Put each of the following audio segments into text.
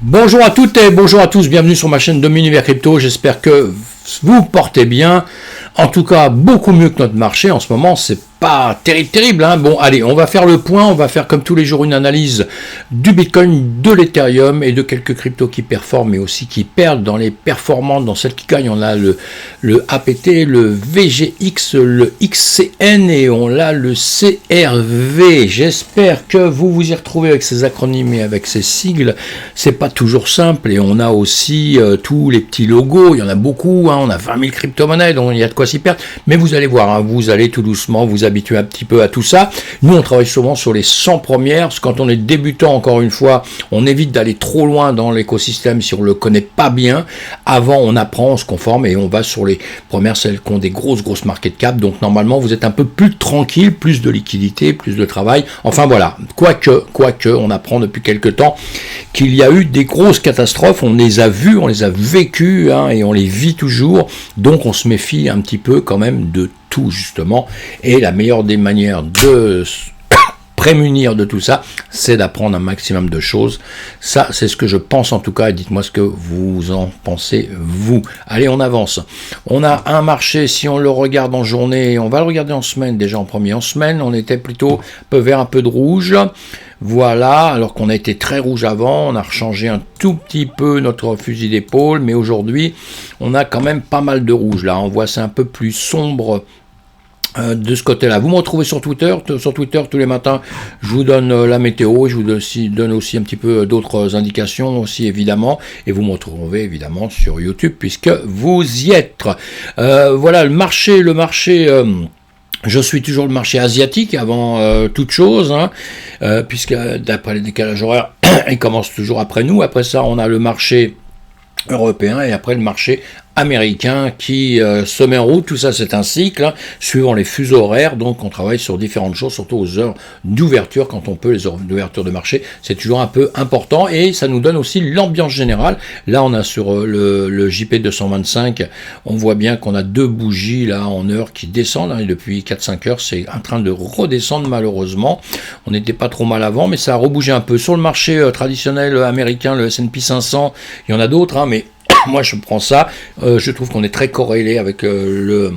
Bonjour à toutes et bonjour à tous, bienvenue sur ma chaîne Univers Crypto, j'espère que vous portez bien, en tout cas beaucoup mieux que notre marché en ce moment, c'est pas terrible, hein. Bon, allez, on va faire le point, on va faire comme tous les jours une analyse du Bitcoin, de l'Ethereum et de quelques cryptos qui performent mais aussi qui perdent. Dans les performantes, dans celles qui gagnent, on a le APT, le VGX, le XCN et on a le CRV. J'espère que vous vous y retrouvez avec ces acronymes et avec ces sigles. C'est pas toujours simple et on a aussi tous les petits logos, il y en a beaucoup, hein. On a 20 000 crypto-monnaies, donc il y a de quoi s'y perdre. Mais vous allez voir, hein, vous allez tout doucement vous habituer un petit peu à tout ça. Nous, on travaille souvent sur les 100 premières, parce que quand on est débutant, encore une fois, on évite d'aller trop loin dans l'écosystème si on le connaît pas bien. Avant, on apprend, on se conforme et on va sur les premières, celles qui ont des grosses market cap. Donc, normalement, vous êtes un peu plus tranquille, plus de liquidité, plus de travail. Enfin, voilà. Quoique, on apprend depuis quelques temps qu'il y a eu des grosses catastrophes. On les a vues, on les a vécues, hein, et on les vit toujours. Donc, on se méfie un petit peu quand même de tout, justement, et la meilleure des manières de prémunir de tout ça, c'est d'apprendre un maximum de choses. Ça, c'est ce que je pense en tout cas, et dites-moi ce que vous en pensez, vous. Allez, on avance. On a un marché, si on le regarde en journée, on va le regarder en semaine, déjà en premier. En semaine, on était plutôt un peu vert, un peu de rouge. Voilà, alors qu'on a été très rouge avant, on a rechangé un tout petit peu notre fusil d'épaule, mais aujourd'hui, on a quand même pas mal de rouge. Là, on voit c'est un peu plus sombre de ce côté-là. Vous me retrouvez sur Twitter tous les matins, je vous donne la météo, je vous donne aussi un petit peu d'autres indications aussi évidemment, et vous me retrouvez évidemment sur YouTube puisque vous y êtes. Voilà, le marché, je suis toujours le marché asiatique avant toute chose, hein, puisque d'après les décalages horaires, il commence toujours après nous. Après ça, on a le marché européen et après le marché américain qui se met en route. Tout ça, c'est un cycle, hein, suivant les fuseaux horaires. Donc, on travaille sur différentes choses, surtout aux heures d'ouverture, quand on peut, les heures d'ouverture de marché. C'est toujours un peu important et ça nous donne aussi l'ambiance générale. Là, on a sur le JP 225, on voit bien qu'on a deux bougies là en heure qui descendent, hein, et depuis 4-5 heures, c'est en train de redescendre malheureusement. On n'était pas trop mal avant, mais ça a rebougé un peu. Sur le marché traditionnel américain, le S&P 500, il y en a d'autres, hein, mais moi, je prends ça, je trouve qu'on est très corrélé avec le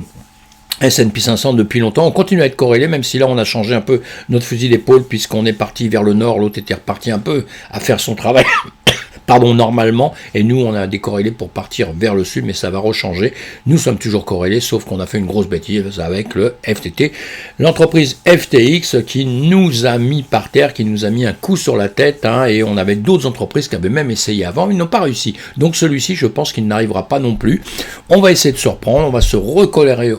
S&P 500 depuis longtemps. On continue à être corrélé, même si là, on a changé un peu notre fusil d'épaule, puisqu'on est parti vers le nord, l'autre était reparti un peu à faire son travail. Pardon, normalement, et nous, on a décorrélé pour partir vers le sud, mais ça va rechanger. Nous sommes toujours corrélés, sauf qu'on a fait une grosse bêtise avec le FTT, l'entreprise FTX qui nous a mis par terre, qui nous a mis un coup sur la tête, hein, et on avait d'autres entreprises qui avaient même essayé avant, ils n'ont pas réussi. Donc celui-ci, je pense qu'il n'arrivera pas non plus. On va essayer de se reprendre, on va se recorréler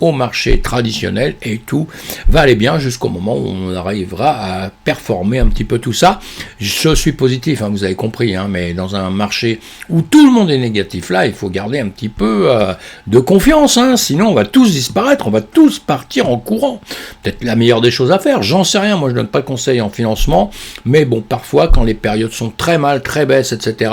au marché traditionnel, et tout va aller bien jusqu'au moment où on arrivera à performer un petit peu tout ça. Je suis positif, hein, vous avez compris, hein, mais dans un marché où tout le monde est négatif, là, il faut garder un petit peu de confiance, hein, sinon on va tous disparaître, on va tous partir en courant. Peut-être la meilleure des choses à faire, j'en sais rien, moi je donne pas de conseils en financement, mais bon, parfois quand les périodes sont très mal, très baisses, etc.,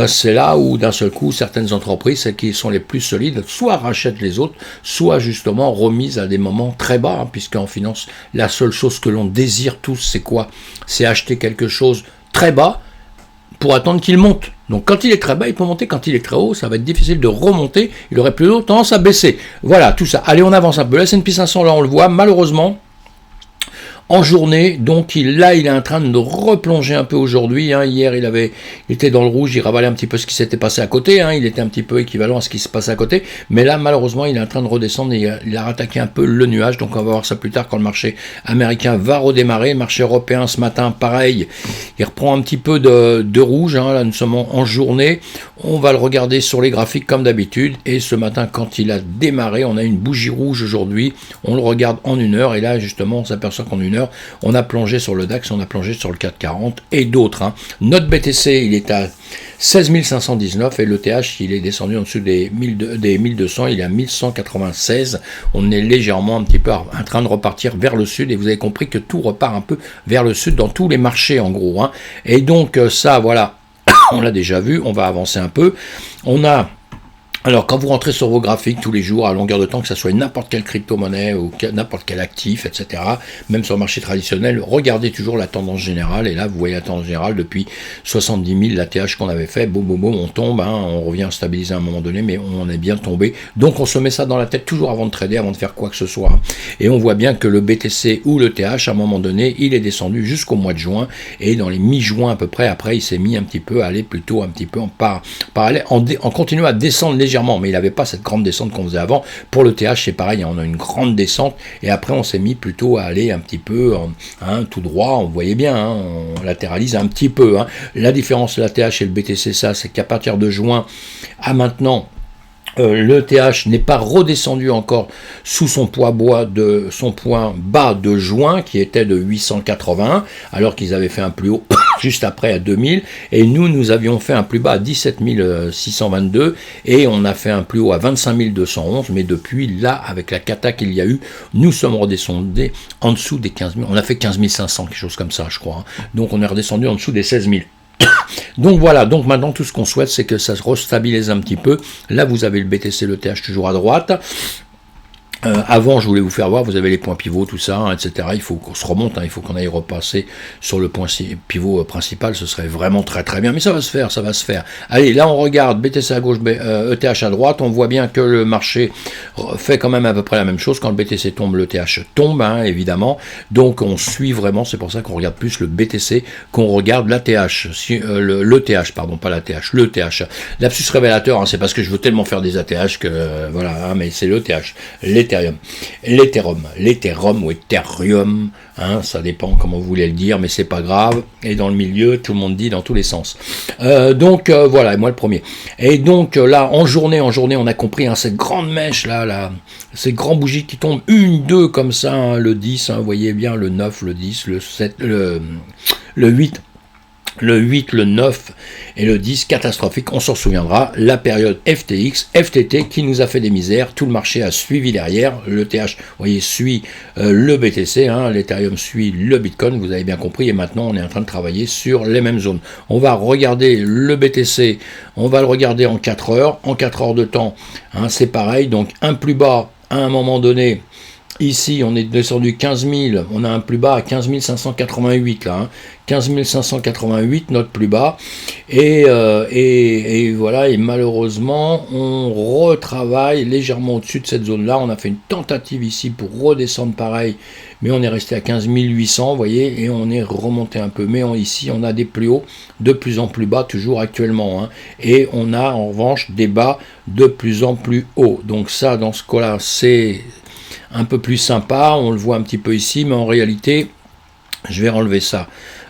c'est là où d'un seul coup, certaines entreprises, celles qui sont les plus solides, soit rachètent les autres, soit justement remises à des moments très bas, hein, puisqu'en finance, la seule chose que l'on désire tous, c'est quoi? C'est acheter quelque chose très bas pour attendre qu'il monte. Donc quand il est très bas, il peut monter. Quand il est très haut, ça va être difficile de remonter. Il aurait plutôt tendance à baisser. Voilà, tout ça. Allez, on avance un peu. Le S&P 500, là, on le voit, malheureusement, en journée, donc il est en train de replonger un peu aujourd'hui, hein. Hier il était dans le rouge, il ravalait un petit peu ce qui s'était passé à côté, hein. Il était un petit peu équivalent à ce qui se passe à côté, mais là malheureusement il est en train de redescendre et il a rattaqué un peu le nuage, donc on va voir ça plus tard quand le marché américain va redémarrer. Le marché européen ce matin pareil, il reprend un petit peu de rouge, hein. Là nous sommes en journée, on va le regarder sur les graphiques comme d'habitude, et ce matin quand il a démarré, on a une bougie rouge aujourd'hui, on le regarde en une heure, et là justement on s'aperçoit qu'en une heure, on a plongé sur le DAX, on a plongé sur le 440 et d'autres, hein. Notre BTC, il est à 16 519 et le TH, il est descendu en dessous des 1200, il est à 1196. On est légèrement un petit peu en train de repartir vers le sud et vous avez compris que tout repart un peu vers le sud dans tous les marchés en gros, hein. Et donc ça, voilà, on l'a déjà vu, on va avancer un peu. On a Alors, quand vous rentrez sur vos graphiques tous les jours, à longueur de temps, que ce soit n'importe quelle crypto-monnaie ou n'importe quel actif, etc., même sur le marché traditionnel, regardez toujours la tendance générale. Et là, vous voyez la tendance générale depuis 70 000, l'ATH qu'on avait fait, boum, boum, boum, on tombe, hein, on revient stabiliser à un moment donné, mais on est bien tombé. Donc, on se met ça dans la tête toujours avant de trader, avant de faire quoi que ce soit. Hein. Et on voit bien que le BTC ou le TH, à un moment donné, il est descendu jusqu'au mois de juin. Et dans les mi-juin à peu près, après, il s'est mis un petit peu à aller plutôt un petit peu en parallèle, en continuant à descendre légèrement, mais il n'avait pas cette grande descente qu'on faisait avant. Pour le TH, c'est pareil, on a une grande descente, et après on s'est mis plutôt à aller un petit peu tout droit, on voyait bien, hein, on latéralise un petit peu. Hein. La différence de la TH et le BTC, ça, c'est qu'à partir de juin à maintenant, le TH n'est pas redescendu encore sous son point bas de juin qui était de 881 alors qu'ils avaient fait un plus haut juste après à 2000 et nous avions fait un plus bas à 17 622 et on a fait un plus haut à 25 211 mais depuis là avec la cata qu'il y a eu nous sommes redescendus en dessous des 15 000, on a fait 15 500 quelque chose comme ça je crois, hein. Donc on est redescendu en dessous des 16 000. Donc voilà, donc maintenant tout ce qu'on souhaite c'est que ça se restabilise un petit peu. Là vous avez le BTC, le TH toujours à droite. Avant, je voulais vous faire voir, vous avez les points pivots, tout ça, hein, etc. Il faut qu'on se remonte, hein, il faut qu'on aille repasser sur le point pivot principal, ce serait vraiment très très bien. Mais ça va se faire, ça va se faire. Allez, là on regarde BTC à gauche, ETH à droite, on voit bien que le marché fait quand même à peu près la même chose. Quand le BTC tombe, le TH tombe, hein, évidemment. Donc on suit vraiment, c'est pour ça qu'on regarde plus le BTC qu'on regarde la TH. Le TH, pardon, pas la TH, le TH. Lapsus révélateur, hein, c'est parce que je veux tellement faire des ATH que, voilà, hein, mais c'est le TH. L'Ethereum ou Ethereum, hein, ça dépend comment vous voulez le dire, mais c'est pas grave. Et dans le milieu, tout le monde dit dans tous les sens. Voilà, moi le premier. Et donc là, en journée, on a compris hein, cette grande mèche là, ces grands bougies qui tombent, une, deux comme ça, hein, le 10, hein, vous voyez bien, le 9, le 10, le 7, le 8. Le 8, le 9 et le 10, catastrophique, on s'en souviendra, la période FTX, FTT qui nous a fait des misères, tout le marché a suivi derrière, le TH, vous voyez, suit le BTC, hein, l'Ethereum suit le Bitcoin, vous avez bien compris, et maintenant on est en train de travailler sur les mêmes zones. On va regarder le BTC, on va le regarder en 4 heures, en 4 heures de temps, hein, c'est pareil, donc un plus bas à un moment donné. Ici, on est descendu 15 000, on a un plus bas à 15 588 là, hein. 15 588 notre plus bas, et voilà, et malheureusement, on retravaille légèrement au-dessus de cette zone-là, on a fait une tentative ici pour redescendre pareil, mais on est resté à 15 800, vous voyez, et on est remonté un peu, mais ici, on a des plus hauts de plus en plus bas, toujours actuellement, hein, et on a en revanche des bas de plus en plus hauts, donc ça, dans ce cas-là, c'est un peu plus sympa, on le voit un petit peu ici, mais en réalité, je vais enlever ça,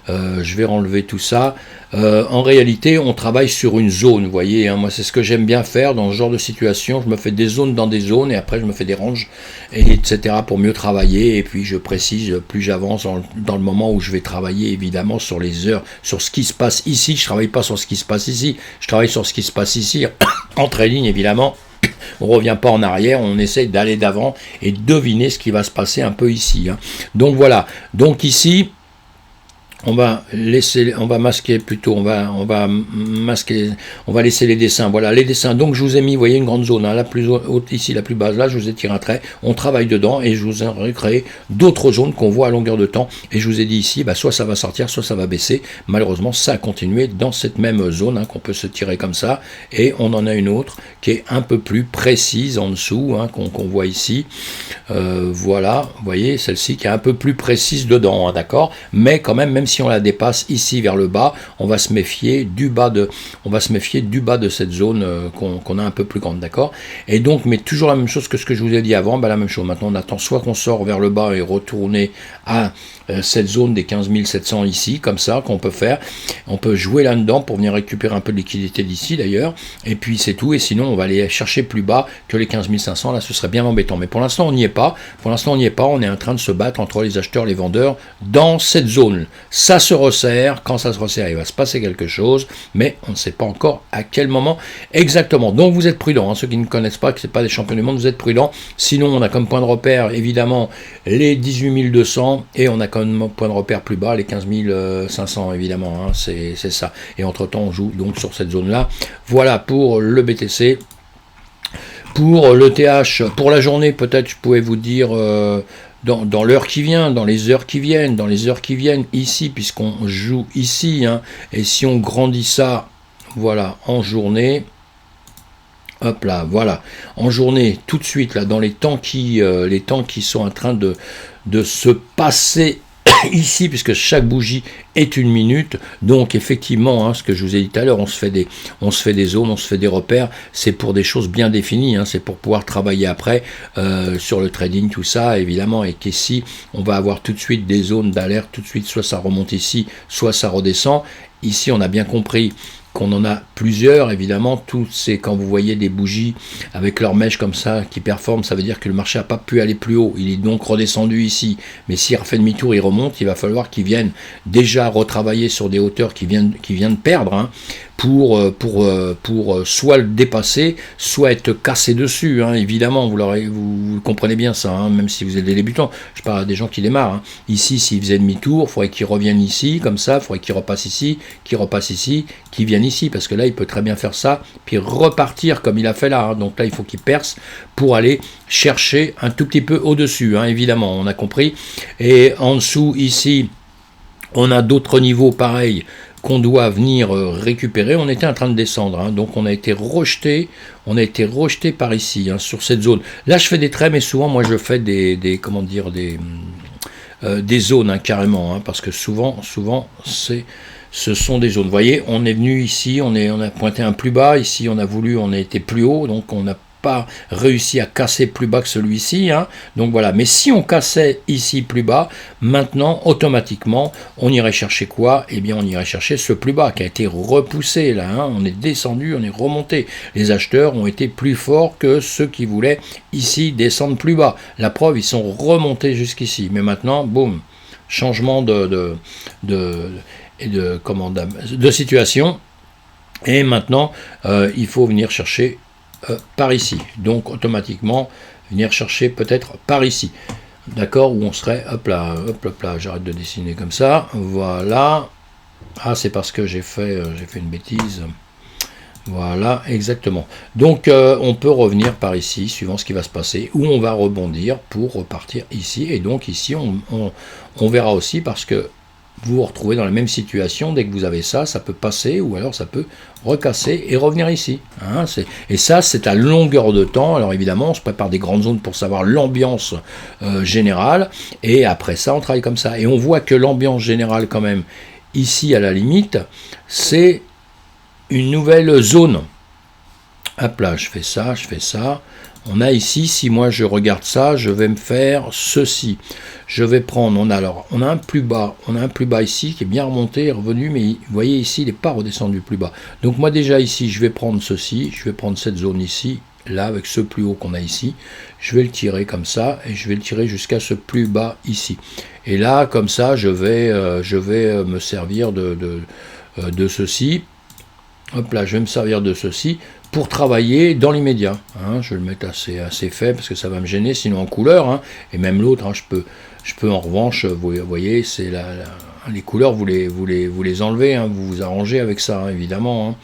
je vais enlever tout ça. En réalité, on travaille sur une zone, vous voyez, hein, moi c'est ce que j'aime bien faire dans ce genre de situation, je me fais des zones dans des zones, et après je me fais des ranges, etc. pour mieux travailler, et puis je précise, plus j'avance dans le moment où je vais travailler, évidemment, sur les heures, sur ce qui se passe ici, je ne travaille pas sur ce qui se passe ici, je travaille sur ce qui se passe ici, en trading évidemment. On ne revient pas en arrière, on essaye d'aller d'avant et deviner ce qui va se passer un peu ici. Hein. Donc voilà, donc ici, on va masquer plutôt, on va laisser les dessins. Voilà, les dessins. Donc je vous ai mis, vous voyez, une grande zone, hein, la plus haute ici, la plus basse là, je vous ai tiré un trait, on travaille dedans et je vous ai créé d'autres zones qu'on voit à longueur de temps. Et je vous ai dit ici, bah, soit ça va sortir, soit ça va baisser. Malheureusement, ça a continué dans cette même zone, hein, qu'on peut se tirer comme ça. Et on en a une autre qui est un peu plus précise en dessous, hein, qu'on voit ici. Voilà, vous voyez, celle-ci qui est un peu plus précise dedans, hein, d'accord. Mais quand même si on la dépasse ici vers le bas, on va se méfier du bas de cette zone qu'on a un peu plus grande, d'accord. Et donc, mais toujours la même chose que ce que je vous ai dit avant, bah, la même chose. Maintenant, on attend soit qu'on sort vers le bas et retourner à cette zone des 15 700 ici, comme ça, qu'on peut faire. On peut jouer là-dedans pour venir récupérer un peu de liquidité d'ici, d'ailleurs. Et puis, c'est tout. Et sinon, on va aller chercher plus bas que les 15 500. Là, ce serait bien embêtant. Mais pour l'instant, on n'y est pas. On est en train de se battre entre les acheteurs et les vendeurs dans cette zone. Ça se resserre. Quand ça se resserre, il va se passer quelque chose. Mais on ne sait pas encore à quel moment exactement. Donc, vous êtes prudents. Hein. Ceux qui ne connaissent pas, que ce n'est pas des champions du monde, vous êtes prudents. Sinon, on a comme point de repère, évidemment, les 18 200. Et on a comme point de repère plus bas, les 15 500, évidemment. Hein. C'est ça. Et entre-temps, on joue donc sur cette zone-là. Voilà pour le BTC. Pour l'ETH, pour la journée, peut-être je pouvais vous dire dans l'heure qui vient, dans les heures qui viennent, ici, puisqu'on joue ici, hein, et si on grandit ça, voilà, en journée, hop là, voilà, en journée, tout de suite, là, dans les temps qui sont en train de se passer ici, puisque chaque bougie est une minute, donc effectivement, hein, ce que je vous ai dit tout à l'heure, on se fait des zones, on se fait des repères, c'est pour des choses bien définies, hein, c'est pour pouvoir travailler après sur le trading, tout ça, évidemment, et qu'ici, on va avoir tout de suite des zones d'alerte, tout de suite, soit ça remonte ici, soit ça redescend. Ici, on a bien compris qu'on en a plusieurs, évidemment, tous c'est quand vous voyez des bougies avec leurs mèches comme ça qui performent, ça veut dire que le marché n'a pas pu aller plus haut, il est donc redescendu ici, mais s'il refait demi-tour, il remonte, il va falloir qu'il vienne déjà retravailler sur des hauteurs qu'il vient de perdre, hein, pour soit le dépasser, soit être cassé dessus, hein, évidemment, vous comprenez bien ça, hein, même si vous êtes des débutants, je parle à des gens qui démarrent, hein. Ici, s'il faisait demi-tour, il faudrait qu'il revienne ici, comme ça, il faudrait qu'il repasse ici, qu'il vienne ici, parce que là, il peut très bien faire ça, puis repartir comme il a fait là, hein. Donc là, il faut qu'il perce pour aller chercher un tout petit peu au-dessus, hein, évidemment, on a compris, et en dessous, ici, on a d'autres niveaux pareils, qu'on doit venir récupérer. On était en train de descendre, hein, donc on a été rejeté par ici, hein, sur cette zone. Là, je fais des traits, mais souvent, moi, je fais des zones, hein, carrément, hein, parce que souvent, ce sont des zones. Vous voyez, on est venu ici, on a pointé un plus bas, ici, on a été plus haut, donc on n'a pas réussi à casser plus bas que celui-ci, hein. Donc voilà, mais si on cassait ici plus bas, maintenant automatiquement on irait chercher quoi? Eh bien on irait chercher ce plus bas qui a été repoussé là, hein. On est descendu, on est remonté, les acheteurs ont été plus forts que ceux qui voulaient ici descendre plus bas, la preuve, ils sont remontés jusqu'ici, mais maintenant boum, changement de situation, et maintenant il faut venir chercher par ici, donc automatiquement venir chercher peut-être par ici, d'accord, où on serait, hop là, j'arrête de dessiner comme ça, voilà, ah c'est parce que j'ai fait une bêtise, voilà, exactement, donc on peut revenir par ici, suivant ce qui va se passer, où on va rebondir pour repartir ici, et donc ici on verra aussi, parce que vous vous retrouvez dans la même situation, dès que vous avez ça, ça peut passer, ou alors ça peut recasser et revenir ici, hein, et ça c'est à longueur de temps. Alors évidemment on se prépare des grandes zones pour savoir l'ambiance générale, et après ça on travaille comme ça, et on voit que l'ambiance générale quand même, ici à la limite, c'est une nouvelle zone. Hop là, je fais ça, on a ici, si moi je regarde ça, je vais me faire ceci. Je vais prendre, on a un plus bas ici qui est bien remonté, revenu, mais vous voyez ici, il n'est pas redescendu plus bas. Donc moi déjà ici, je vais prendre ceci, je vais prendre cette zone ici, là avec ce plus haut qu'on a ici, je vais le tirer comme ça, et je vais le tirer jusqu'à ce plus bas ici. Et là, comme ça, je vais me servir de ceci. Hop là, je vais me servir de ceci pour travailler dans l'immédiat, hein. Je vais le mettre assez faible parce que ça va me gêner, sinon en couleur, hein. Et même l'autre, hein, je peux en revanche, vous voyez, c'est les couleurs, vous les enlevez, hein, vous vous arrangez avec ça, hein, évidemment, hein.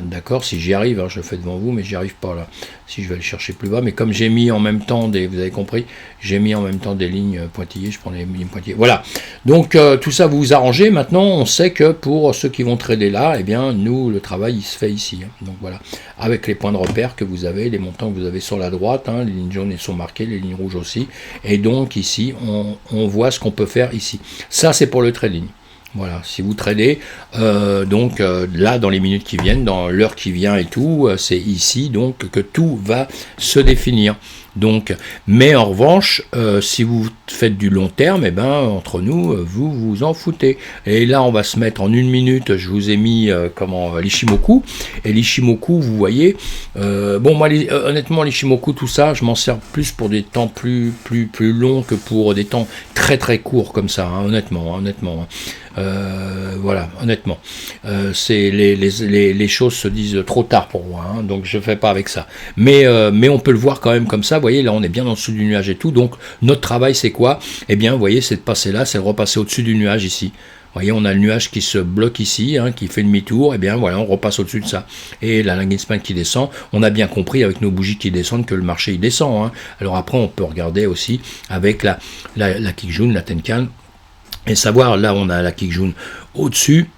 D'accord, si j'y arrive, hein, je le fais devant vous, mais j'y arrive pas là. Si je vais aller chercher plus bas, mais comme j'ai mis en même temps vous avez compris, j'ai mis en même temps des lignes pointillées, je prends des lignes pointillées. Voilà. Donc tout ça vous vous arrangez. Maintenant, on sait que pour ceux qui vont trader là, eh bien nous le travail il se fait ici, hein. Donc voilà, avec les points de repère que vous avez, les montants que vous avez sur la droite, hein, les lignes jaunes sont marquées, les lignes rouges aussi. Et donc ici, on voit ce qu'on peut faire ici. Ça c'est pour le trading. Voilà, si vous tradez, là dans les minutes qui viennent, dans l'heure qui vient et tout, c'est ici donc que tout va se définir. Donc, mais en revanche, si vous faites du long terme, eh ben entre nous, vous vous en foutez. Et là, on va se mettre en une minute. Je vous ai mis l'Ishimoku. Et l'Ishimoku, vous voyez, bon moi honnêtement l'Ishimoku, tout ça, je m'en sers plus pour des temps plus longs que pour des temps très très courts comme ça, hein, honnêtement. Voilà, honnêtement, c'est les choses se disent trop tard pour moi, hein, donc je fais pas avec ça. Mais on peut le voir quand même comme ça. Vous voyez, là on est bien en dessous du nuage et tout. Donc notre travail c'est quoi? Eh bien, vous voyez, c'est de passer là, c'est de repasser au-dessus du nuage ici. voyez, on a le nuage qui se bloque ici, hein, qui fait demi-tour, et bien voilà, on repasse au-dessus de ça. Et la Langinspan qui descend, on a bien compris avec nos bougies qui descendent que le marché il descend. Hein. Alors après, on peut regarder aussi avec la Kijun, la Tenkan, et savoir, là on a la Kijun au-dessus,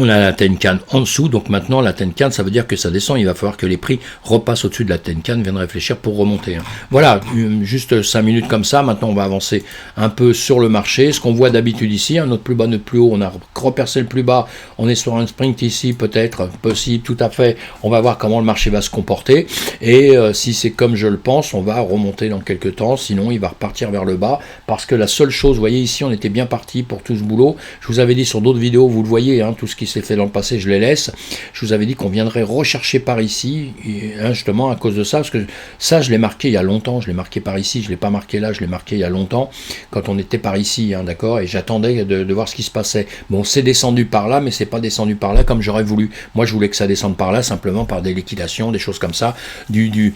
on a la Tenkan en dessous, donc maintenant la Tenkan, ça veut dire que ça descend, il va falloir que les prix repassent au-dessus de la Tenkan, viennent réfléchir pour remonter. Hein. Voilà, juste 5 minutes comme ça, maintenant on va avancer un peu sur le marché, ce qu'on voit d'habitude ici, hein, notre plus bas, notre plus haut, on a repercé le plus bas, on est sur un sprint ici, peut-être, possible, tout à fait, on va voir comment le marché va se comporter, et si c'est comme je le pense, on va remonter dans quelques temps, sinon il va repartir vers le bas, parce que la seule chose, vous voyez ici, on était bien parti pour tout ce boulot, je vous avais dit sur d'autres vidéos, vous le voyez, hein, tout ce qui s'est fait dans le passé, je les laisse. Je vous avais dit qu'on viendrait rechercher par ici, et, hein, justement à cause de ça, parce que ça, je l'ai marqué il y a longtemps, je l'ai marqué par ici, je ne l'ai pas marqué là, je l'ai marqué il y a longtemps, quand on était par ici, hein, d'accord, et j'attendais de voir ce qui se passait. Bon, c'est descendu par là, mais c'est pas descendu par là comme j'aurais voulu. Moi, je voulais que ça descende par là, simplement par des liquidations, des choses comme ça, du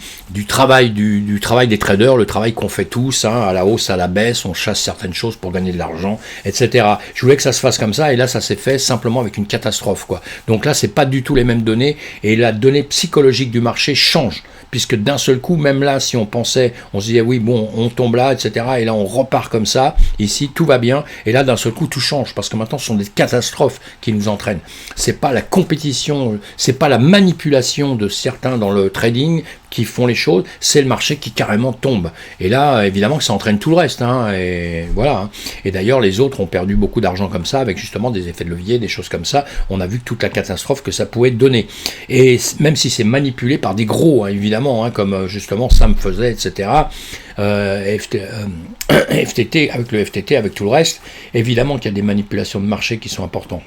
travail des traders, le travail qu'on fait tous, hein, à la hausse, à la baisse, on chasse certaines choses pour gagner de l'argent, etc. Je voulais que ça se fasse comme ça, et là, ça s'est fait simplement avec une catastrophe, quoi. Donc là, c'est pas du tout les mêmes données, et la donnée psychologique du marché change, puisque d'un seul coup, même là, si on pensait, on se disait oui, bon, on tombe là, etc., et là, on repart comme ça, ici, tout va bien, et là, d'un seul coup, tout change, parce que maintenant, ce sont des catastrophes qui nous entraînent. C'est pas la compétition, c'est pas la manipulation de certains dans le trading qui font les choses, c'est le marché qui carrément tombe. Et là, évidemment, que ça entraîne tout le reste, hein, et voilà. Hein. Et d'ailleurs, les autres ont perdu beaucoup d'argent comme ça, avec justement des effets de levier, des choses comme ça. On a vu toute la catastrophe que ça pouvait donner. Et même si c'est manipulé par des gros, hein, évidemment, hein, comme justement Sam faisait, etc., FTT, avec le FTT, avec tout le reste, évidemment qu'il y a des manipulations de marché qui sont importantes.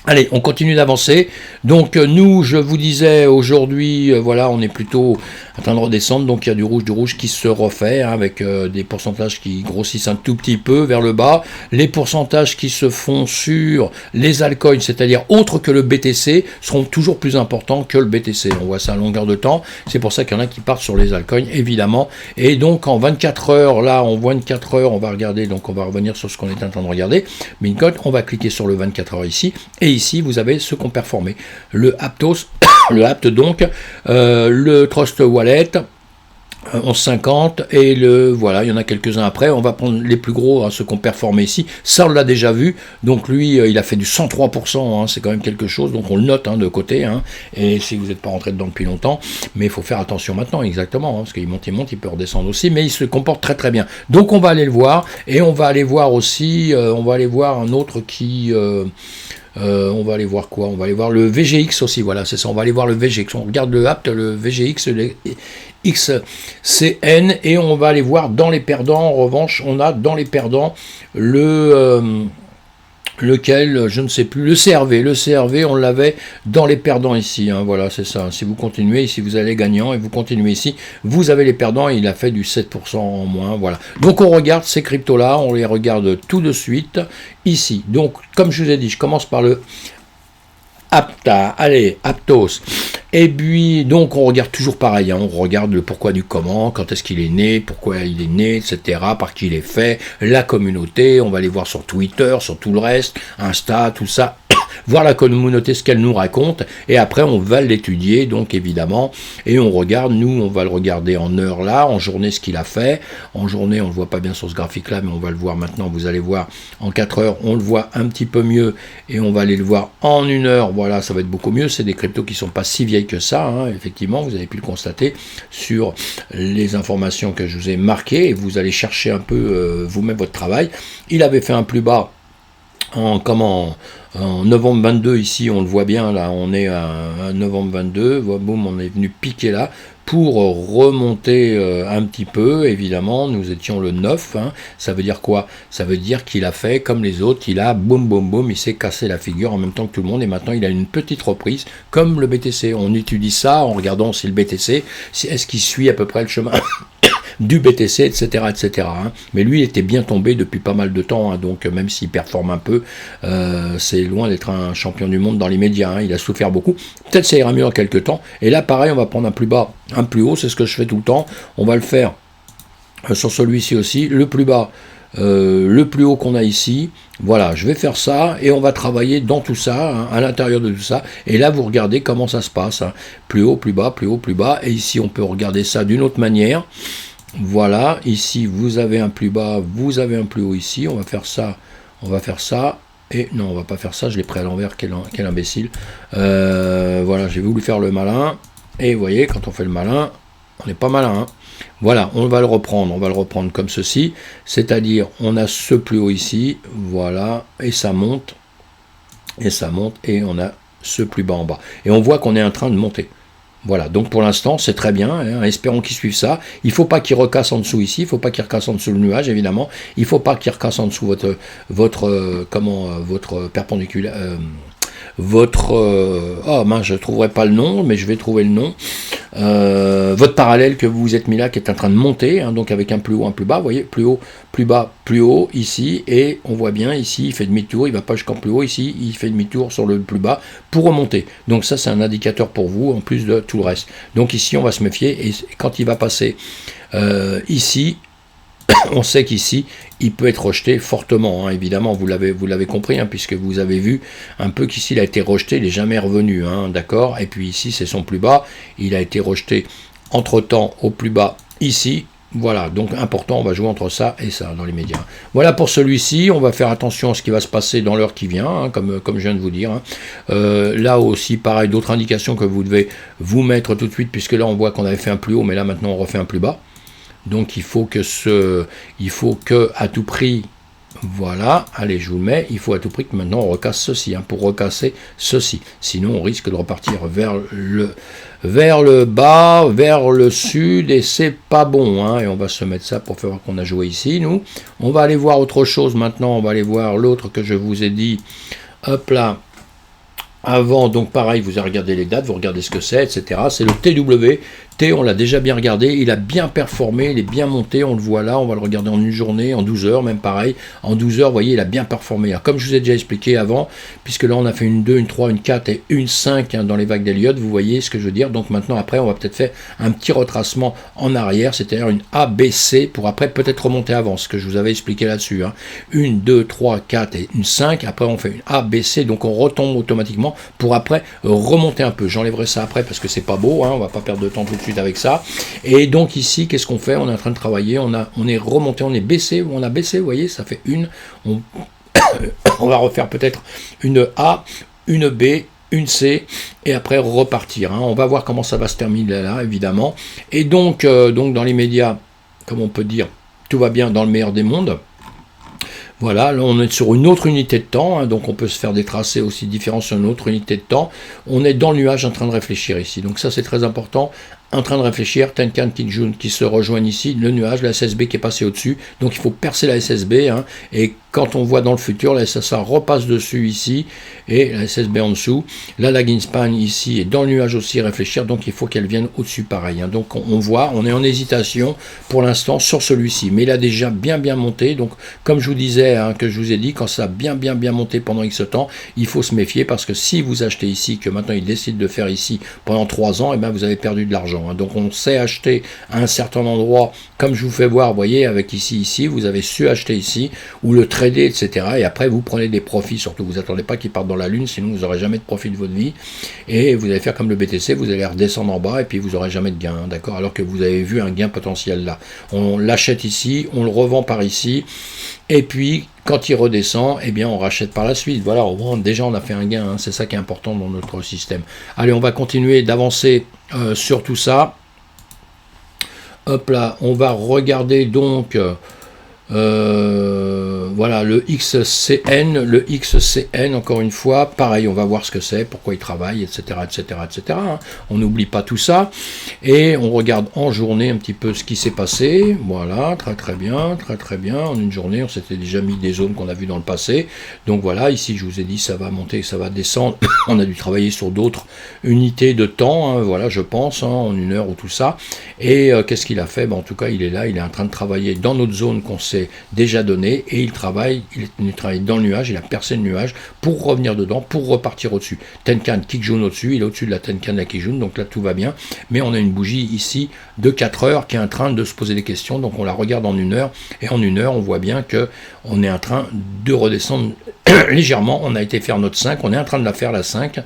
Allez, on continue d'avancer. Donc nous, je vous disais aujourd'hui, voilà, on est plutôt en train de redescendre, donc il y a du rouge qui se refait, hein, avec des pourcentages qui grossissent un tout petit peu vers le bas. Les pourcentages qui se font sur les altcoins, c'est-à-dire autres que le BTC, seront toujours plus importants que le BTC. On voit ça à longueur de temps. C'est pour ça qu'il y en a qui partent sur les altcoins, évidemment. Et donc en 24 heures, là, en 24 heures, on va regarder, donc on va revenir sur ce qu'on est en train de regarder. Bitcoin, on va cliquer sur le 24 heures ici, et ici, vous avez ce qu'on performé. Le Aptos, le Apt donc, le Trust Wallet, 11,50, et voilà, il y en a quelques-uns après. On va prendre les plus gros, hein, ceux qu'on performé ici. Ça, on l'a déjà vu. Donc lui, il a fait du 103%, hein, c'est quand même quelque chose. Donc on le note, hein, de côté. Hein, et si vous n'êtes pas rentré dedans depuis longtemps, mais il faut faire attention maintenant, exactement, hein, parce qu'il monte, il peut redescendre aussi, mais il se comporte très très bien. Donc on va aller le voir, et on va aller voir aussi, on va aller voir un autre qui... on va aller voir quoi? On va aller voir le VGX aussi, voilà, c'est ça, on va aller voir le VGX. On regarde le Apt, le VGX, le XCN, et on va aller voir dans les perdants. En revanche, on a dans les perdants lequel, je ne sais plus, le CRV, on l'avait dans les perdants ici, hein, voilà, c'est ça. Si vous continuez, ici vous allez gagnant, et vous continuez ici, vous avez les perdants, et il a fait du 7% en moins, voilà. Donc on regarde ces cryptos-là, on les regarde tout de suite, ici. Donc, comme je vous ai dit, je commence par le Aptos. Et puis, donc, on regarde toujours pareil, hein, on regarde le pourquoi du comment, quand est-ce qu'il est né, pourquoi il est né, etc., par qui il est fait, la communauté, on va aller voir sur Twitter, sur tout le reste, Insta, tout ça, voir la communauté, ce qu'elle nous raconte, et après, on va l'étudier, donc, évidemment, et on regarde, nous, on va le regarder en heure là, en journée, ce qu'il a fait, en journée, on le voit pas bien sur ce graphique-là, mais on va le voir maintenant, vous allez voir, en 4 heures, on le voit un petit peu mieux, et on va aller le voir en 1 heure, voilà, ça va être beaucoup mieux, c'est des cryptos qui sont pas si vieilles que ça, hein, effectivement, vous avez pu le constater sur les informations que je vous ai marquées, et vous allez chercher un peu vous-même votre travail. Il avait fait un plus bas en novembre 22, ici on le voit bien, là on est à novembre 22, boum, on est venu piquer là, pour remonter un petit peu, évidemment, nous étions le 9, hein. Ça veut dire quoi? Ça veut dire qu'il a fait comme les autres, il a boum boum boum, il s'est cassé la figure en même temps que tout le monde, et maintenant il a une petite reprise, comme le BTC. On étudie ça en regardant si le BTC, est-ce qu'il suit à peu près le chemin du BTC, etc., etc. Hein. Mais lui, il était bien tombé depuis pas mal de temps, hein, donc même s'il performe un peu, c'est loin d'être un champion du monde dans les médias, hein, il a souffert beaucoup. Peut-être ça ira mieux dans quelques temps. Et là, pareil, on va prendre un plus bas, un plus haut, c'est ce que je fais tout le temps. On va le faire sur celui-ci aussi, le plus bas. le plus haut qu'on a ici. Voilà, je vais faire ça et on va travailler dans tout ça, hein, à l'intérieur de tout ça. Et là, vous regardez comment ça se passe, hein. Plus haut, plus bas, plus haut, plus bas. Et ici, on peut regarder ça d'une autre manière. Voilà, ici, vous avez un plus bas, vous avez un plus haut ici. On va faire ça, on va faire ça. Et non, on va pas faire ça, je l'ai pris à l'envers, quel imbécile. Voilà, j'ai voulu faire le malin. Et vous voyez, quand on fait le malin, on n'est pas malin, hein. Voilà, on va le reprendre comme ceci, c'est-à-dire on a ce plus haut ici, voilà, et ça monte, et on a ce plus bas en bas. Et on voit qu'on est en train de monter. Voilà, donc pour l'instant, c'est très bien, hein, espérons qu'ils suivent ça. Il ne faut pas qu'ils recassent en dessous ici, il ne faut pas qu'ils recassent en dessous le nuage, évidemment. Il ne faut pas qu'ils recassent en dessous votre perpendiculaire... oh mince, je ne trouverai pas le nom, mais je vais trouver le nom. Votre parallèle que vous vous êtes mis là, qui est en train de monter, hein, donc avec un plus haut, un plus bas, vous voyez, plus haut, plus bas, plus haut, ici, et on voit bien, ici, il fait demi-tour, il ne va pas jusqu'en plus haut, ici, il fait demi-tour sur le plus bas, pour remonter. Donc ça, c'est un indicateur pour vous, en plus de tout le reste. Donc ici, on va se méfier, et quand il va passer ici, on sait qu'ici, il peut être rejeté fortement, hein, évidemment, vous l'avez compris, hein, puisque vous avez vu un peu qu'ici, il a été rejeté, il n'est jamais revenu, hein, d'accord. Et puis ici, c'est son plus bas, il a été rejeté entre-temps au plus bas ici. Voilà, donc important, on va jouer entre ça et ça dans les médias. Voilà pour celui-ci, on va faire attention à ce qui va se passer dans l'heure qui vient, hein, comme je viens de vous dire. Hein. Là aussi, pareil, d'autres indications que vous devez vous mettre tout de suite, puisque là, on voit qu'on avait fait un plus haut, mais là, maintenant, on refait un plus bas. Donc il faut que à tout prix, voilà, allez, je vous le mets, il faut à tout prix que maintenant on recasse ceci, hein, pour recasser ceci. Sinon on risque de repartir vers le bas, vers le sud, et c'est pas bon, hein, et on va se mettre ça pour faire voir qu'on a joué ici, nous. On va aller voir autre chose maintenant, on va aller voir l'autre que je vous ai dit, hop là. Avant, donc pareil, vous avez regardé les dates, vous regardez ce que c'est, etc. C'est le TW. T, on l'a déjà bien regardé, il a bien performé, il est bien monté, on le voit là, on va le regarder en une journée, en 12 heures, même pareil. En 12 heures, vous voyez, il a bien performé. Alors, comme je vous ai déjà expliqué avant, puisque là, on a fait une 2, une 3, une 4 et une 5 hein, dans les vagues d'Elliott, vous voyez ce que je veux dire. Donc maintenant, après, on va peut-être faire un petit retracement en arrière, c'est-à-dire une ABC, pour après peut-être remonter avant, ce que je vous avais expliqué là-dessus. Hein. Une, 2, 3, 4 et une 5, après on fait une ABC, donc on retombe automatiquement pour après remonter un peu. J'enlèverai ça après parce que c'est pas beau, hein, on va pas perdre de temps tout de suite avec ça. Et donc ici, qu'est-ce qu'on fait? On est en train de travailler, on est remonté, on est baissé, on a baissé, vous voyez, ça fait une. On va refaire peut-être une A, une B, une C, et après repartir. Hein. On va voir comment ça va se terminer là, évidemment. Et donc dans les médias, comme on peut dire, tout va bien dans le meilleur des mondes. Voilà, là on est sur une autre unité de temps, hein, donc on peut se faire des tracés aussi différents sur une autre unité de temps. On est dans le nuage en train de réfléchir ici, donc ça c'est très important. En train de réfléchir, Tenkan, Kijun qui se rejoignent ici, le nuage, la SSB qui est passée au-dessus, donc il faut percer la SSB, hein, et quand on voit dans le futur, la SSA repasse dessus ici, et la SSB en dessous, la lagging span ici est dans le nuage aussi réfléchir, donc il faut qu'elle vienne au-dessus pareil, hein. Donc on voit, on est en hésitation pour l'instant sur celui-ci, mais il a déjà bien monté, donc comme je vous disais, hein, que je vous ai dit, quand ça a bien monté pendant X temps, il faut se méfier, parce que si vous achetez ici, que maintenant il décide de faire ici pendant 3 ans, et ben vous avez perdu de l'argent. Donc on sait acheter à un certain endroit, comme je vous fais voir, vous voyez, avec ici, vous avez su acheter ici, ou le trader, etc. Et après vous prenez des profits, surtout vous attendez pas qu'ils partent dans la lune, sinon vous n'aurez jamais de profit de votre vie, et vous allez faire comme le BTC, vous allez redescendre en bas, et puis vous n'aurez jamais de gain, hein, d'accord, alors que vous avez vu un gain potentiel là. On l'achète ici, on le revend par ici, et puis quand il redescend, eh bien on rachète par la suite. Voilà, déjà on a fait un gain, hein, c'est ça qui est important dans notre système. Allez, on va continuer d'avancer sur tout ça. Hop là, on va regarder donc voilà le XCN, encore une fois, pareil, on va voir ce que c'est, pourquoi il travaille, etc. Hein. On n'oublie pas tout ça, et on regarde en journée un petit peu ce qui s'est passé. Voilà, très bien, en une journée, on s'était déjà mis des zones qu'on a vues dans le passé, donc voilà, ici je vous ai dit, ça va monter, ça va descendre, on a dû travailler sur d'autres unités de temps, hein, voilà, je pense, hein, en une heure ou tout ça, et qu'est-ce qu'il a fait? En tout cas, il est là, il est en train de travailler dans notre zone qu'on s'est c'est déjà donné, et il travaille dans le nuage, il a percé le nuage pour revenir dedans, pour repartir au-dessus. Tenkan Kijun au-dessus, il est au-dessus de la Tenkan de Kijun, donc là tout va bien, mais on a une bougie ici de 4 heures qui est en train de se poser des questions, donc on la regarde en 1 heure, et en 1 heure on voit bien que on est en train de redescendre légèrement. On a été faire notre 5, on est en train de la faire la 5,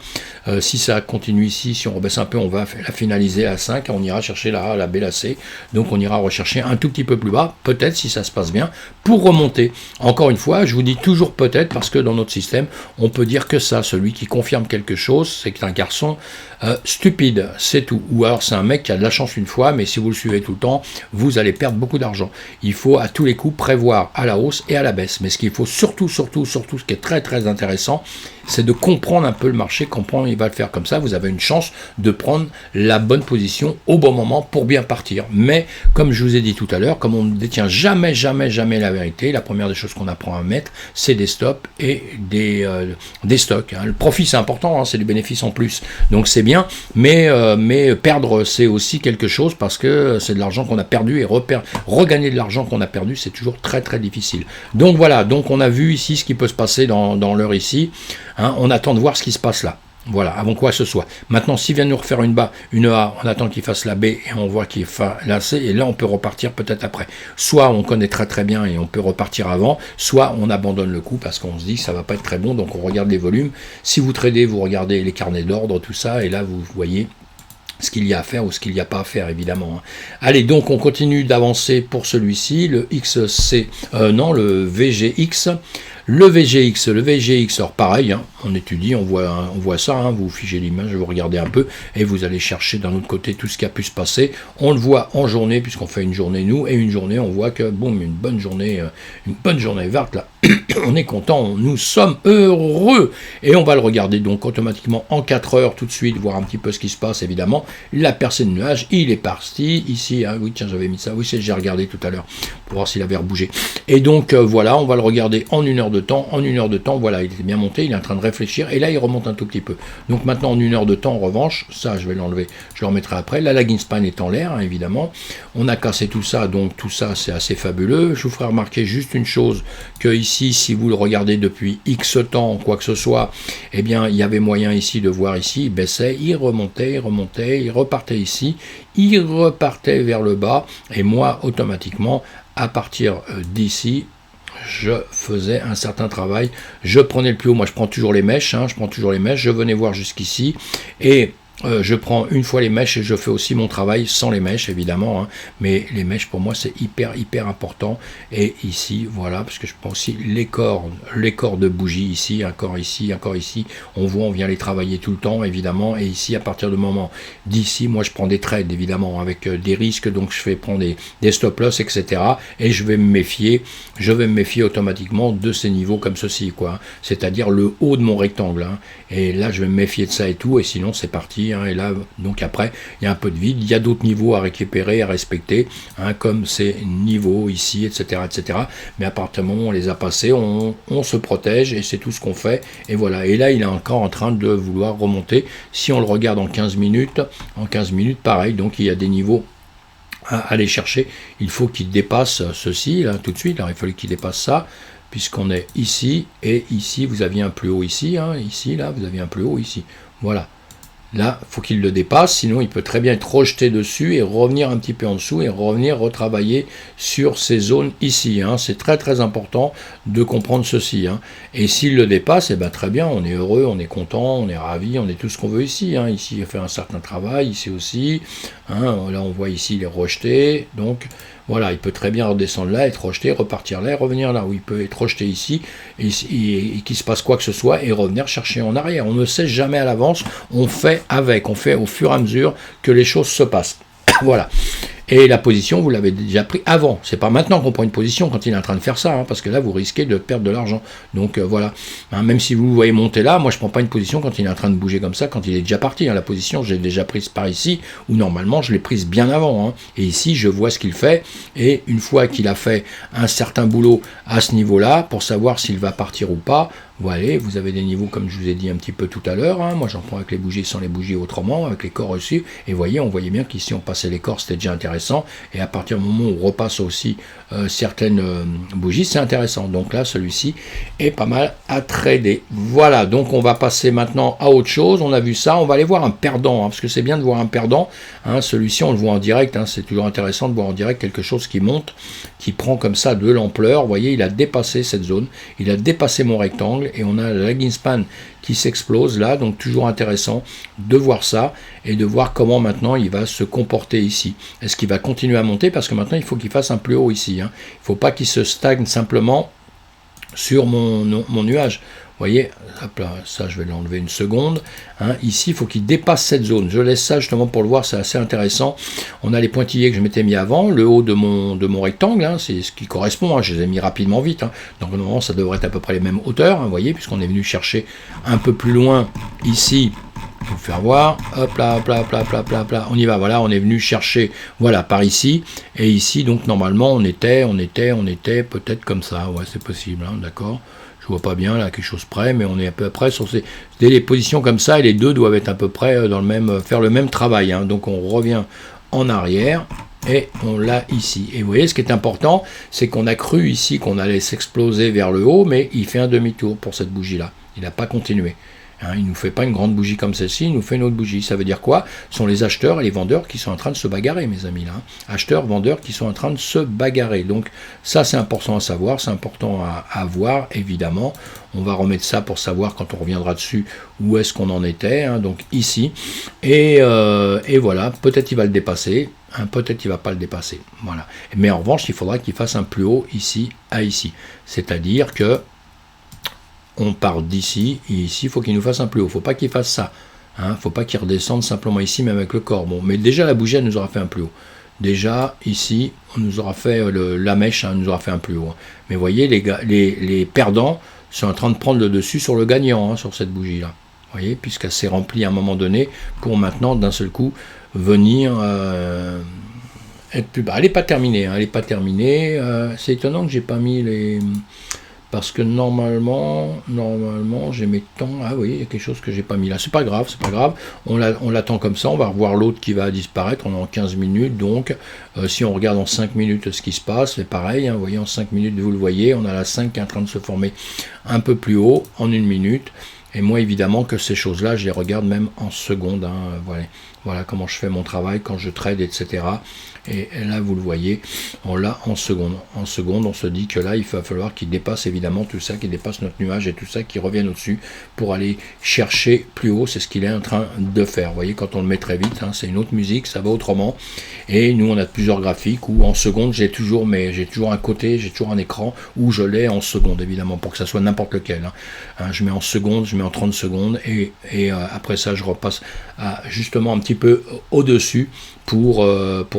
si ça continue ici, si on rebaisse un peu, on va la finaliser à 5, on ira chercher la A, la B, la C, donc on ira rechercher un tout petit peu plus bas, peut-être si ça se passe bien, pour remonter. Encore une fois, je vous dis toujours peut-être, parce que dans notre système, on peut dire que ça, celui qui confirme quelque chose, c'est que c'est un garçon stupide, c'est tout. Ou alors c'est un mec qui a de la chance une fois, mais si vous le suivez tout le temps, vous allez perdre beaucoup d'argent. Il faut à tous les coups prévoir à la hausse et à la baisse. Mais ce qu'il faut surtout, ce qui est très très intéressant, c'est de comprendre un peu le marché, comprendre il va le faire comme ça, vous avez une chance de prendre la bonne position au bon moment pour bien partir. Mais comme je vous ai dit tout à l'heure, comme on ne détient jamais la vérité, la première des choses qu'on apprend à mettre, c'est des stops et des stocks. Hein. Le profit c'est important, hein, c'est du bénéfice en plus, donc c'est bien, mais perdre c'est aussi quelque chose, parce que c'est de l'argent qu'on a perdu, et regagner de l'argent qu'on a perdu, c'est toujours très très difficile. Donc voilà, donc on a vu ici ce qui peut se passer dans l'heure ici. Hein, on attend de voir ce qui se passe là. Voilà, avant quoi que ce soit. Maintenant, s'il vient nous refaire une A, on attend qu'il fasse la B et on voit qu'il fasse la C, et là on peut repartir peut-être après. Soit on connaît très très bien et on peut repartir avant, soit on abandonne le coup parce qu'on se dit que ça va pas être très bon, donc on regarde les volumes. Si vous tradez, vous regardez les carnets d'ordre, tout ça, et là vous voyez ce qu'il y a à faire ou ce qu'il n'y a pas à faire, évidemment. Allez, donc on continue d'avancer pour celui-ci, le VGX. Le VGX, alors pareil, hein, on étudie, on voit ça, hein, vous figez l'image, vous regardez un peu, et vous allez chercher d'un autre côté tout ce qui a pu se passer. On le voit en journée, puisqu'on fait une journée nous, et une journée, on voit que, boum, une bonne journée verte, là. On est content, nous sommes heureux, et on va le regarder donc automatiquement en 4 heures tout de suite, voir un petit peu ce qui se passe, évidemment. La percée de nuage, il est parti, ici, hein, oui tiens j'avais mis ça, oui j'ai regardé tout à l'heure, pour voir s'il avait rebougé. Et donc voilà, on va le regarder en 1 heure de temps, voilà, il était bien monté, il est en train de réfléchir, et là il remonte un tout petit peu. Donc maintenant en 1 heure de temps, en revanche, ça je vais l'enlever, je le remettrai après, la lagging span est en l'air, hein, évidemment, on a cassé tout ça, donc tout ça c'est assez fabuleux. Je vous ferai remarquer juste une chose, que ici, si vous le regardez depuis X temps, quoi que ce soit, eh bien il y avait moyen ici de voir ici, il baissait, il remontait, il repartait ici, il repartait vers le bas, et moi automatiquement, à partir d'ici, je faisais un certain travail, je prenais le plus haut, moi je prends toujours les mèches, hein, je venais voir jusqu'ici, et je prends une fois les mèches et je fais aussi mon travail sans les mèches, évidemment, hein, mais les mèches pour moi c'est hyper important. Et ici, voilà, parce que je prends aussi les corps de bougie ici, un corps ici, on voit, on vient les travailler tout le temps, évidemment. Et ici, à partir du moment d'ici, moi je prends des trades, évidemment, avec des risques, donc je vais prendre des stop loss, etc. Et je vais me méfier automatiquement de ces niveaux comme ceci, quoi, c'est-à-dire le haut de mon rectangle, hein. Et là je vais me méfier de ça et tout, et sinon c'est parti, hein. Et là, donc après, il y a un peu de vide, il y a d'autres niveaux à récupérer, à respecter, hein, comme ces niveaux ici, etc., mais à partir du moment où on les a passés, on se protège, et c'est tout ce qu'on fait, et voilà. Et là, il est encore en train de vouloir remonter. Si on le regarde en 15 minutes, pareil, donc il y a des niveaux à aller chercher. Il faut qu'il dépasse ceci, là, tout de suite, alors il fallait qu'il dépasse ça, puisqu'on est ici, et ici, vous aviez un plus haut ici, hein, ici, là, vous aviez un plus haut ici, voilà. Là, il faut qu'il le dépasse, sinon il peut très bien être rejeté dessus et revenir un petit peu en dessous et revenir retravailler sur ces zones ici, hein. C'est très très important de comprendre ceci, hein. Et s'il le dépasse, eh ben, très bien, on est heureux, on est content, on est ravi, on est tout ce qu'on veut ici, hein. Ici, il fait un certain travail, ici aussi, hein. Là, on voit ici, il est rejeté, donc voilà, il peut très bien redescendre là, être rejeté, repartir là, et revenir là, où il peut être rejeté ici, et qu'il se passe quoi que ce soit, et revenir chercher en arrière. On ne sait jamais à l'avance, on fait au fur et à mesure que les choses se passent. Voilà. Et la position, vous l'avez déjà pris avant. C'est pas maintenant qu'on prend une position quand il est en train de faire ça, hein, parce que là, vous risquez de perdre de l'argent. Donc voilà. Hein, même si vous voyez monter là, moi, je prends pas une position quand il est en train de bouger comme ça, quand il est déjà parti. Hein. La position, j'ai déjà prise par ici, ou normalement, je l'ai prise bien avant. Hein. Et ici, je vois ce qu'il fait. Et une fois qu'il a fait un certain boulot à ce niveau-là, pour savoir s'il va partir ou pas, Voilà, vous avez des niveaux comme je vous ai dit un petit peu tout à l'heure. Moi j'en prends avec les bougies, sans les bougies autrement, avec les corps aussi. Et voyez, on voyait bien qu'ici on passait les corps, c'était déjà intéressant. Et à partir du moment où on repasse aussi certaines bougies, c'est intéressant. Donc là, celui-ci est pas mal à trader. Voilà, donc on va passer maintenant à autre chose. On a vu ça, on va aller voir un perdant, parce que c'est bien de voir un perdant. Celui-ci, on le voit en direct. C'est toujours intéressant de voir en direct quelque chose qui monte, qui prend comme ça de l'ampleur. Vous voyez, il a dépassé cette zone, il a dépassé mon rectangle. Et on a le lagging span qui s'explose là, donc toujours intéressant de voir ça et de voir comment maintenant il va se comporter ici. Est-ce qu'il va continuer à monter? Parce que maintenant il faut qu'il fasse un plus haut ici. Il ne faut pas qu'il se stagne simplement sur mon nuage. Vous voyez, hop là, ça je vais l'enlever une seconde. Ici, il faut qu'il dépasse cette zone. Je laisse ça justement pour le voir, c'est assez intéressant. On a les pointillés que je m'étais mis avant, le haut de mon rectangle, c'est ce qui correspond. Je les ai mis rapidement vite. Donc normalement, ça devrait être à peu près les mêmes hauteurs, vous voyez, puisqu'on est venu chercher un peu plus loin ici. Je vais vous faire voir, hop là, hop là, hop là, hop là, hop là, hop là, on y va, voilà, on est venu chercher, voilà, par ici, et ici, donc normalement, on était peut-être comme ça, ouais, c'est possible, d'accord. Je vois pas bien là quelque chose près, mais on est à peu près sur les positions comme ça, et les deux doivent être à peu près dans faire le même travail. Donc on revient en arrière et on l'a ici. Et vous voyez, ce qui est important, c'est qu'on a cru ici qu'on allait s'exploser vers le haut, mais il fait un demi-tour pour cette bougie là. Il n'a pas continué. Il ne nous fait pas une grande bougie comme celle-ci, il nous fait une autre bougie. Ça veut dire quoi? Ce sont les acheteurs et les vendeurs qui sont en train de se bagarrer, mes amis. Acheteurs, vendeurs qui sont en train de se bagarrer. Donc ça, c'est important à savoir, c'est important à voir, évidemment. On va remettre ça pour savoir, quand on reviendra dessus, où est-ce qu'on en était. Donc ici. Et voilà, peut-être il va le dépasser, peut-être il ne va pas le dépasser. Voilà. Mais en revanche, il faudra qu'il fasse un plus haut ici à ici. C'est-à-dire que on part d'ici, et ici, il faut qu'il nous fasse un plus haut. Il ne faut pas qu'il fasse ça. Il ne faut pas qu'il redescende simplement ici, même avec le corps. Bon, mais déjà, la bougie, elle nous aura fait un plus haut. Déjà, ici, on nous aura fait la mèche, nous aura fait un plus haut. Mais vous voyez, les perdants sont en train de prendre le dessus sur le gagnant, sur cette bougie-là. Vous voyez, puisqu'elle s'est remplie à un moment donné, pour maintenant, d'un seul coup, venir être plus bas. Elle n'est pas terminée. Elle n'est pas terminée. C'est étonnant que j'ai pas mis les... Parce que normalement, j'ai mes temps. Ah oui, il y a quelque chose que j'ai pas mis là. C'est pas grave, c'est pas grave. On l'attend comme ça. On va revoir l'autre qui va disparaître. On est en 15 minutes. Donc, si on regarde en 5 minutes ce qui se passe, c'est pareil. Vous voyez, en 5 minutes, vous le voyez, on a la 5 qui est en train de se former un peu plus haut en 1 minute. Et moi, évidemment, que ces choses-là, je les regarde même en secondes. Voilà comment je fais mon travail quand je trade, etc. Et là, vous le voyez, on l'a en secondes. En secondes, on se dit que là, il va falloir qu'il dépasse évidemment tout ça, qu'il dépasse notre nuage et tout ça, qu'il revienne au-dessus pour aller chercher plus haut. C'est ce qu'il est en train de faire. Vous voyez, quand on le met très vite, c'est une autre musique, ça va autrement. Et nous, on a plusieurs graphiques où en secondes, j'ai toujours un côté, j'ai toujours un écran où je l'ai en secondes, évidemment, pour que ça soit n'importe lequel. Je mets en secondes, je mets en 30 secondes et après ça, je repasse justement un petit peu au-dessus pour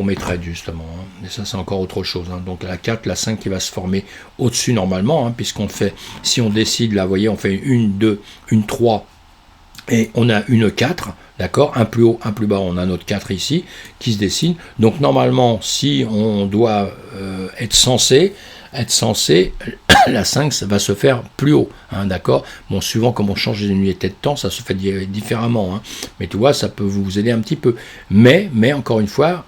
mes trades justement. Et ça, c'est encore autre chose. Donc la 4, la 5 qui va se former au-dessus normalement, puisqu'on fait, si on décide, là, vous voyez, on fait une 2, une 3, et on a une 4, d'accord, un plus haut, un plus bas, on a notre 4 ici, qui se dessine. Donc normalement, si on doit être censé, la 5, ça va se faire plus haut, d'accord. Bon, suivant comme on change les unités de temps, ça se fait différemment, mais tu vois, ça peut vous aider un petit peu. Mais encore une fois,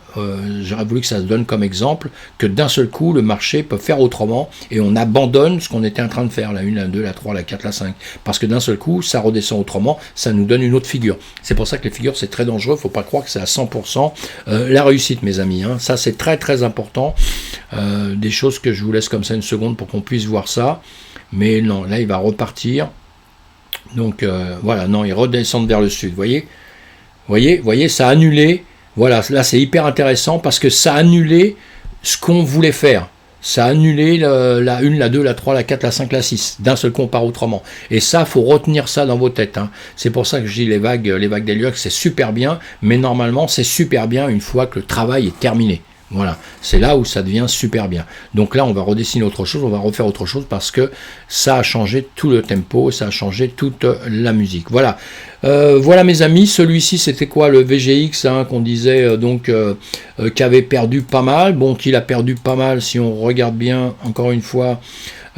j'aurais voulu que ça se donne comme exemple que d'un seul coup, le marché peut faire autrement et on abandonne ce qu'on était en train de faire, la 1, la 2, la 3, la 4, la 5. Parce que d'un seul coup, ça redescend autrement, ça nous donne une autre figure. C'est pour ça que les figures, c'est très dangereux, il ne faut pas croire que c'est à 100% la réussite, mes amis. Ça, c'est très très important. Des choses que je vous laisse comme ça une seconde pour qu'on puisse voir ça. Mais non, là, il va repartir. Donc, voilà, non, il redescend vers le sud. Voyez, ça a annulé. Voilà, là, c'est hyper intéressant parce que ça a annulé ce qu'on voulait faire. Ça a annulé la 1, la 2, la 3, la 4, la 5, la 6. D'un seul coup, on part autrement. Et ça, il faut retenir ça dans vos têtes. C'est pour ça que je dis les vagues d'Elliott, c'est super bien. Mais normalement, c'est super bien une fois que le travail est terminé. Voilà, c'est là où ça devient super bien. Donc là, on va redessiner autre chose, on va refaire autre chose parce que ça a changé tout le tempo, ça a changé toute la musique. Voilà, voilà mes amis, celui-ci c'était quoi, le VGX qu'on disait qui avait perdu pas mal. Bon, qu'il a perdu pas mal si on regarde bien, encore une fois,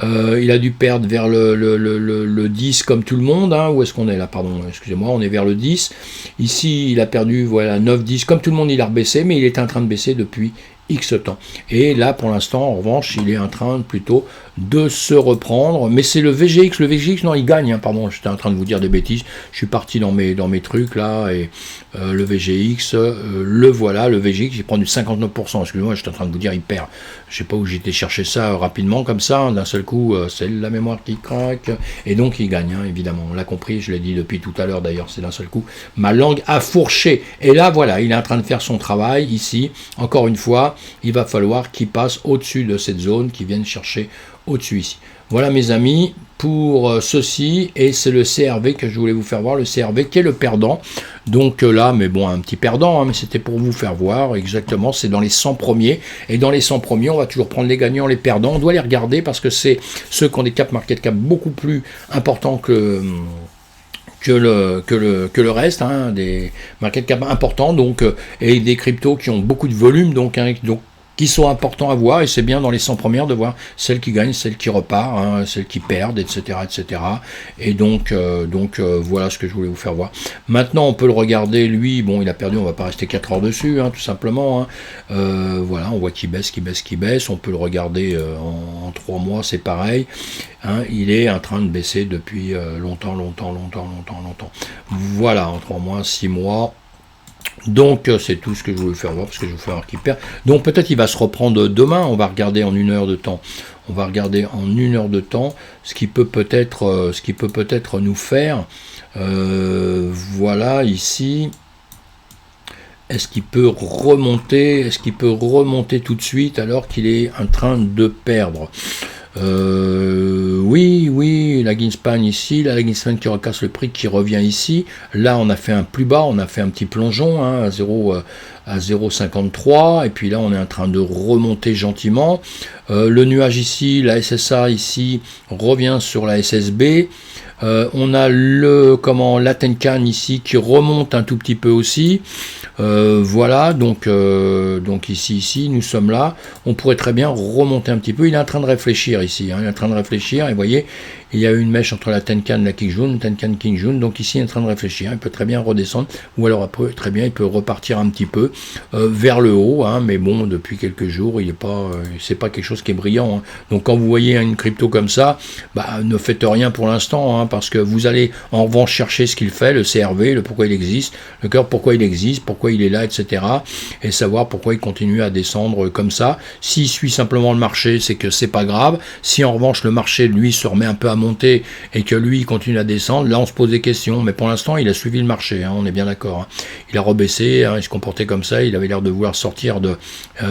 il a dû perdre vers le 10 comme tout le monde, hein. Où est-ce qu'on est là, pardon, excusez-moi, on est vers le 10. Ici, il a perdu, voilà, 9-10, comme tout le monde, il a rebaissé, mais il est en train de baisser depuis X temps. Et là, pour l'instant, en revanche, il est en train plutôt de se reprendre. Mais c'est le VGX, non, il gagne, hein, pardon, j'étais en train de vous dire des bêtises. Je suis parti dans mes trucs, là, et le VGX, le voilà, le VGX, il prend du 59%. Excusez-moi, j'étais en train de vous dire, il perd. Je sais pas où j'étais chercher ça rapidement, comme ça, hein, d'un seul coup, c'est la mémoire qui craque. Et donc, il gagne, hein, évidemment. On l'a compris, je l'ai dit depuis tout à l'heure, d'ailleurs, c'est d'un seul coup. Ma langue a fourché. Et là, voilà, il est en train de faire son travail, ici, encore une fois. Il va falloir qu'il passe au-dessus de cette zone, qu'il vienne chercher au-dessus ici. Voilà mes amis, pour ceci, et c'est le CRV que je voulais vous faire voir, le CRV qui est le perdant. Donc là, mais bon, un petit perdant, hein, mais c'était pour vous faire voir, exactement, c'est dans les 100 premiers, et dans les 100 premiers, on va toujours prendre les gagnants, les perdants, on doit les regarder, parce que c'est ceux qui ont des cap market cap beaucoup plus importants que le reste, hein, des market cap importants, donc, et des cryptos qui ont beaucoup de volume, donc qui sont importants à voir, et c'est bien dans les 100 premières de voir celles qui gagnent, celles qui repartent, hein, celles qui perdent, etc. etc. Et donc, voilà ce que je voulais vous faire voir. Maintenant, on peut le regarder, lui, bon, il a perdu, on va pas rester 4 heures dessus, hein, tout simplement. Hein. Voilà, on voit qu'il baisse, on peut le regarder en 3 mois, c'est pareil. Hein, il est en train de baisser depuis longtemps. Voilà, en 3 mois, 6 mois. Donc c'est tout ce que je voulais faire voir, parce que je vais vous faire voir qu'il perd. Donc peut-être il va se reprendre demain, on va regarder en 1 heure de temps. On va regarder en 1 heure de temps ce qui peut peut-être nous faire. Voilà, ici. Est-ce qu'il peut remonter? Est-ce qu'il peut remonter tout de suite alors qu'il est en train de perdre? Oui, la Greenspan ici, la Greenspan qui recasse le prix, qui revient ici. Là, on a fait un plus bas, on a fait un petit plongeon, hein, à 0,53, et puis là, on est en train de remonter gentiment. Le nuage ici, la SSA ici, revient sur la SSB. On a la Tenkan ici qui remonte un tout petit peu aussi. Voilà, donc ici, nous sommes là. On pourrait très bien remonter un petit peu. Il est en train de réfléchir ici. Hein, il est en train de réfléchir, et vous voyez, il y a une mèche entre la Tenkan et la Kijun, Tenkan Kijun. Donc ici, il est en train de réfléchir. Il peut très bien redescendre, ou alors après, très bien, il peut repartir un petit peu vers le haut. Hein, mais bon, depuis quelques jours, c'est pas quelque chose qui est brillant. Hein. Donc quand vous voyez une crypto comme ça, ne faites rien pour l'instant, hein, parce que vous allez en revanche chercher ce qu'il fait, le CRV, le pourquoi il existe, le cœur pourquoi il existe, pourquoi il est là, etc. Et savoir pourquoi il continue à descendre comme ça. S'il suit simplement le marché, c'est que c'est pas grave. Si en revanche le marché, lui, se remet un peu à monter et que lui, il continue à descendre, là on se pose des questions. Mais pour l'instant, il a suivi le marché, hein, on est bien d'accord. Hein. Il a rebaissé, hein, il se comportait comme ça, il avait l'air de vouloir sortir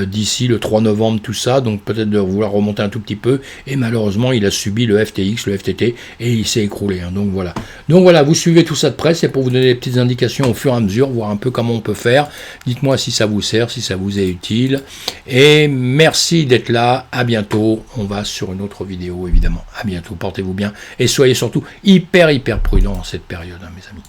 d'ici le 3 novembre, tout ça, donc peut-être de vouloir remonter un tout petit peu. Et malheureusement, il a subi le FTX, le FTT, et il s'est écroulé. Hein, donc voilà, vous suivez tout ça de près, c'est pour vous donner des petites indications au fur et à mesure, voir un peu comment on peut faire. Dites-moi si ça vous sert, si ça vous est utile. Et merci d'être là. À bientôt. On va sur une autre vidéo, évidemment. À bientôt. Portez-vous bien. Et soyez surtout hyper prudents en cette période, hein, mes amis.